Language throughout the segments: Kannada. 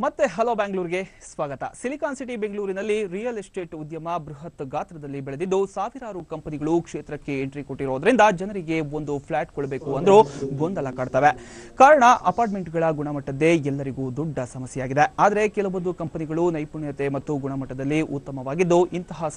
ಮತ್ತೆ ಹಲೋ ಬ್ಯಾಂಗ್ಳೂರ್ಗೆ ಸ್ವಾಗತ. ಸಿಲಿಕಾನ್ ಸಿಟಿ ಬೆಂಗಳೂರಿನಲ್ಲಿ ರಿಯಲ್ ಎಸ್ಟೇಟ್ ಉದ್ಯಮ ಬೃಹತ್ ಗಾತ್ರದಲ್ಲಿ ಬೆಳೆದಿದ್ದು ಸಾವಿರಾರು ಕಂಪನಿಗಳು ಕ್ಷೇತ್ರಕ್ಕೆ ಎಂಟ್ರಿ ಕೊಟ್ಟಿರೋದ್ರಿಂದ ಜನರಿಗೆ ಒಂದು ಫ್ಲಾಟ್ ಕೊಡಬೇಕು ಅಂದ್ರೂ ಗೊಂದಲ ಕಾಡ್ತವೆ. ಕಾರಣ ಅಪಾರ್ಟ್ಮೆಂಟ್ಗಳ ಗುಣಮಟ್ಟದ್ದೇ ಎಲ್ಲರಿಗೂ ದೊಡ್ಡ ಸಮಸ್ಯೆಯಾಗಿದೆ. ಆದರೆ ಕೆಲವೊಂದು ಕಂಪನಿಗಳು ನೈಪುಣ್ಯತೆ ಮತ್ತು ಗುಣಮಟ್ಟದಲ್ಲಿ ಉತ್ತಮವಾಗಿದ್ದು ಇಂತಹ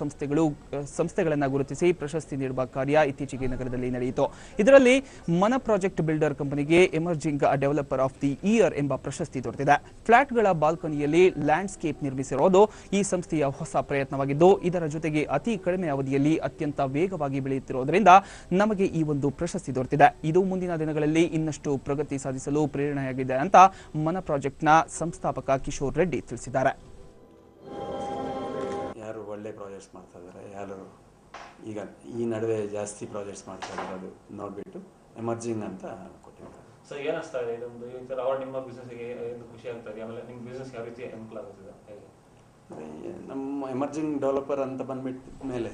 ಸಂಸ್ಥೆಗಳನ್ನು ಗುರುತಿಸಿ ಪ್ರಶಸ್ತಿ ನೀಡುವ ಕಾರ್ಯ ಇತ್ತೀಚೆಗೆ ನಗರದಲ್ಲಿ ನಡೆಯಿತು. ಇದರಲ್ಲಿ ಮನ ಪ್ರಾಜೆಕ್ಟ್ ಬಿಲ್ಡರ್ ಕಂಪನಿಗೆ emerging developer of the year ಎಂಬ ಪ್ರಶಸ್ತಿ ದೊರೆತಿದೆ. ಫ್ಲಾಟ್ಗಳ ಬಾಲ್ಕನಿಯಲ್ಲಿ ಲ್ಯಾಂಡ್ಸ್ಕೇಪ್ ನಿರ್ಮಿಸಿರೋದು ಈ ಸಂಸ್ಥೆಯ ಹೊಸ ಪ್ರಯತ್ನವಾಗಿದ್ದು ಇದರ ಜೊತೆಗೆ ಅತಿ ಕಡಿಮೆ ಅವಧಿಯಲ್ಲಿ ಅತ್ಯಂತ ವೇಗವಾಗಿ ಬೆಳೆಯುತ್ತಿರುವುದರಿಂದ ನಮಗೆ ಈ ಒಂದು ಪ್ರಶಸ್ತಿ ದೊರೆತಿದೆ. ಇದು ಮುಂದಿನ ದಿನಗಳಲ್ಲಿ ಇನ್ನಷ್ಟು ಪ್ರಗತಿ ಸಾಧಿಸಲು ಪ್ರೇರಣೆಯಾಗಿದೆ ಅಂತ ಮನ ಪ್ರಾಜೆಕ್ಟ್ನ ಸಂಸ್ಥಾಪಕ ಕಿಶೋರ್ ರೆಡ್ಡಿ ತಿಳಿಸಿದ್ದಾರೆ. ಯಾರು ಒಳ್ಳೆ ಪ್ರಾಜೆಕ್ಟ್ಸ್ ಮಾಡ್ತಾ ಇದ್ದಾರೆ, ಯಾರು ಈಗ ಈ ನಡುವೆ ಜಾಸ್ತಿ ಪ್ರಾಜೆಕ್ಟ್ಸ್ ಮಾಡ್ತಾ ಇದ್ದಾರೆ ಅದು ನೋಡಿಬಿಟ್ಟು ಎಮರ್ಜಿಂಗ್ ಅಂತ ಕೊಟ್ಟಿದ್ದಾರೆ. ಸೊ ಏನಿಸ್ತಾ ಇದೆ ಇದೊಂದು ಈ ಥರ ಅವ್ರು ನಿಮ್ಮ ಬಿಸ್ನೆಸ್ಗೆ ಏನು ಖುಷಿ ಆಗ್ತದೆ, ಆಮೇಲೆ ನಿಮ್ಮ ಬಿಸ್ನೆಸ್ ಯಾವ ರೀತಿ ಅನುಕೂಲ ಆಗುತ್ತದೆ ಹೇಗೆ? ನಮ್ಮ ಎಮರ್ಜಿಂಗ್ ಡೆವಲಪರ್ ಅಂತ ಬಂದ್ಬಿಟ್ಟ ಮೇಲೆ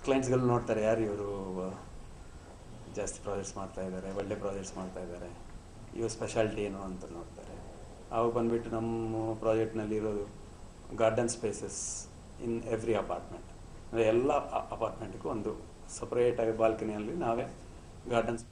ಕ್ಲೈಂಟ್ಸ್ಗಳು ನೋಡ್ತಾರೆ ಯಾರು ಇವರು ಜಾಸ್ತಿ ಪ್ರಾಜೆಕ್ಟ್ಸ್ ಮಾಡ್ತಾ ಇದ್ದಾರೆ, ಒಳ್ಳೆ ಪ್ರಾಜೆಕ್ಟ್ಸ್ ಮಾಡ್ತಾ ಇದ್ದಾರೆ, ಇವ್ರ ಸ್ಪೆಷಾಲಿಟಿ ಏನು ಅಂತ ನೋಡ್ತಾರೆ. ಅವಾಗ ಬಂದುಬಿಟ್ಟು ನಮ್ಮ ಪ್ರಾಜೆಕ್ಟ್ನಲ್ಲಿ ಇರೋದು garden spaces in every apartment, ಅಂದರೆ ಎಲ್ಲ ಅಪಾರ್ಟ್ಮೆಂಟ್ಗೂ ಒಂದು ಸಪ್ರೇಟಾಗಿ ಬಾಲ್ಕನಿಯಲ್ಲಿ ನಾವೇ ಗಾರ್ಡನ್ಸ್